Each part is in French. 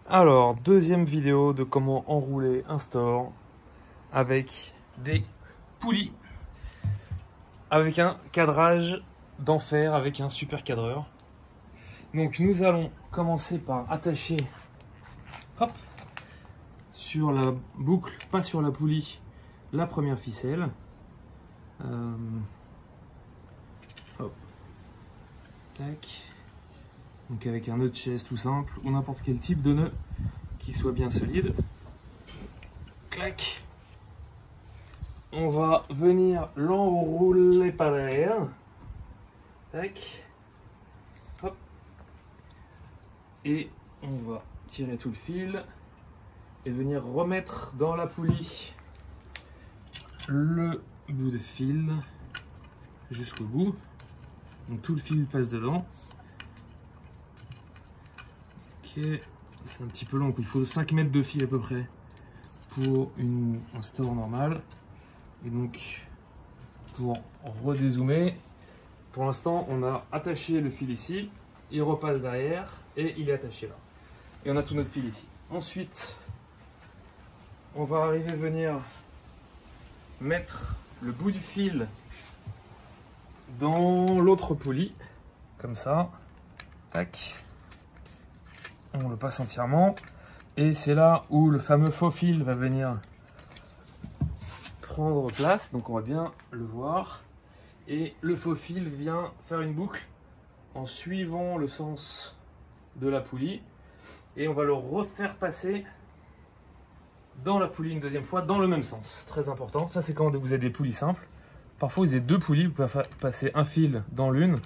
Alors, deuxième vidéo de comment enrouler un store avec des poulies, avec un cadrage d'enfer, avec un super cadreur. Donc nous allons commencer par attacher, hop, sur la boucle, pas sur la poulie, la première ficelle. Hop, tac. Donc avec un nœud de chaise tout simple, ou n'importe quel type de nœud qui soit bien solide. Clac. On va venir l'enrouler par derrière. Tac. Hop. Et on va tirer tout le fil et venir remettre dans la poulie le bout de fil jusqu'au bout. Donc tout le fil passe dedans. Ok, c'est un petit peu long, il faut 5 mètres de fil à peu près pour un store normal. Et donc pour redézoomer, pour l'instant on a attaché le fil ici, il repasse derrière et il est attaché là. Et on a tout notre fil ici. Ensuite, on va venir mettre le bout du fil dans l'autre poulie, comme ça. Tac. On le passe entièrement. Et c'est là où le fameux faux fil va venir prendre place. Donc on va bien le voir. Et le faux fil vient faire une boucle en suivant le sens de la poulie. Et on va le refaire passer dans la poulie une deuxième fois, dans le même sens. Très important. Ça, c'est quand vous avez des poulies simples. Parfois, vous avez deux poulies. Vous pouvez passer un fil dans l'une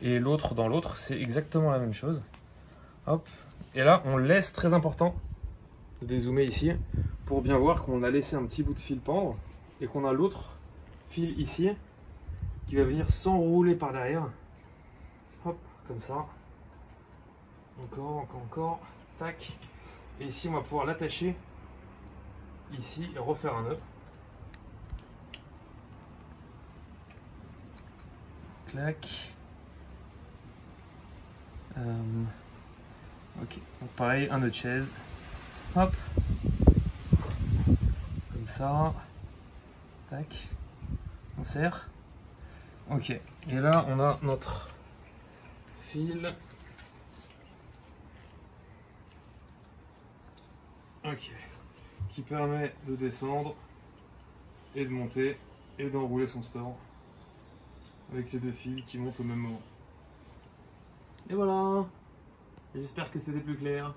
et l'autre dans l'autre. C'est exactement la même chose. Hop. Et là, on laisse, très important, de dézoomer ici, pour bien voir qu'on a laissé un petit bout de fil pendre et qu'on a l'autre fil ici qui va venir s'enrouler par derrière. Hop, comme ça. Encore. Tac. Et ici, on va pouvoir l'attacher ici et refaire un nœud. Clac. Ok, donc pareil, un nœud de chaise. Hop. Comme ça. Tac. On serre. Ok. Et là, on a notre fil. Ok. Qui permet de descendre et de monter et d'enrouler son store avec ces deux fils qui montent au même moment. Et voilà. J'espère que c'était plus clair.